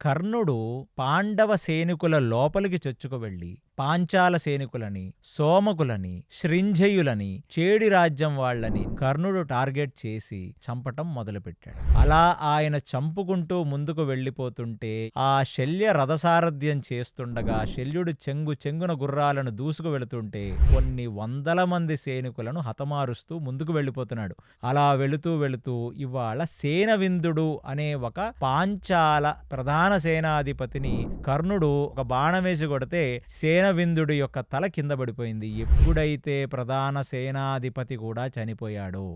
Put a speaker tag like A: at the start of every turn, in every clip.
A: కర్ణుడు పాండవ సైనికుల లోపలికి చొచ్చుకు వెళ్ళి పాంచాల సైనికులని, సోమకులని, శృంజయులని, చేడి రాజ్యం వాళ్ళని కర్ణుడు టార్గెట్ చేసి చంపటం మొదలుపెట్టాడు. అలా ఆయన చంపుకుంటూ ముందుకు వెళ్ళిపోతుంటే ఆ శల్య రథసారథ్యం చేస్తుండగా శల్యుడు చెంగు చెంగున గుర్రాలను దూసుకు వెళుతుంటే కొన్ని వందల మంది సైనికులను హతమారుస్తూ ముందుకు వెళ్ళిపోతున్నాడు. అలా వెళుతూ వెళుతూ ఇవాళ సేనవిందుడు అనే ఒక పాంచాల ప్రధాన సేనాధిపతిని కర్ణుడు ఒక బాణం వేసి కొడితే సేనవిందుడి యొక్క తల కింద పడిపోయింది. ఎప్పుడైతే ప్రధాన సేనాధిపతి కూడా చనిపోయాడో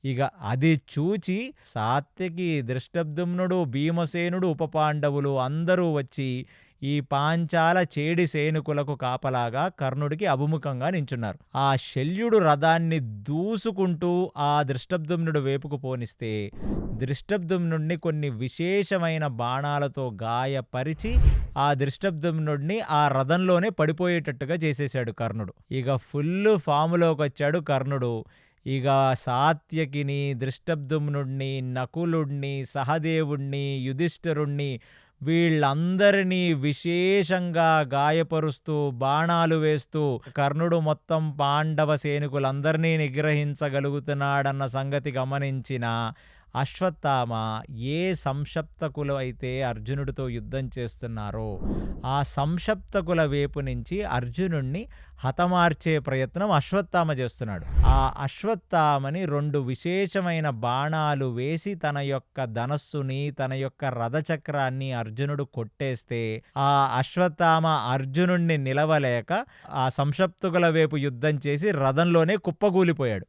A: ఇక అది చూచి సాత్యకి, దృష్టద్యుమ్నుడు, భీమసేనుడు, ఉపపాండవులు అందరూ వచ్చి ఈ పాంచాల చేడి సైనికులకు కాపలాగా కర్ణుడికి అభిముఖంగా నించున్నారు. ఆ శల్యుడు రథాన్ని దూసుకుంటూ ఆ దృష్టద్యుమ్నుడి వైపుకు పోనిస్తే దృష్టద్యుమ్నుడిని కొన్ని విశేషమైన బాణాలతో గాయపరిచి ఆ దృష్టద్యుమ్నుడిని ఆ రథంలోనే పడిపోయేటట్టుగా చేసేశాడు కర్ణుడు. ఇక ఫుల్ ఫాములోకి వచ్చాడు కర్ణుడు. ఇక సాత్యకిని, దృష్టద్యుమ్నుడిని, నకులుడిని, సహదేవుణ్ణి, యుధిష్ఠిరుణ్ణి వీళ్ళందరినీ విశేషంగా గాయపరుస్తూ బాణాలు వేస్తూ కర్ణుడు మొత్తం పాండవ సైనికులందరినీ నిగ్రహించగలుగుతున్నాడన్న సంగతి గమనించిన అశ్వత్థామ ఏ సంశప్తకులు అయితే అర్జునుడితో యుద్ధం చేస్తున్నారో ఆ సంశప్తకుల వైపు నుంచి అర్జునుణ్ణి హతమార్చే ప్రయత్నం అశ్వత్థామ చేస్తున్నాడు. ఆ అశ్వత్థామని 2 విశేషమైన బాణాలు వేసి తన యొక్క ధనస్సుని, తన యొక్క రథచక్రాన్ని అర్జునుడు కొట్టేస్తే ఆ అశ్వత్థామ అర్జునుణ్ణి నిలవలేక ఆ సంశప్తకుల వైపు యుద్ధం చేసి రథంలోనే కుప్పగూలిపోయాడు.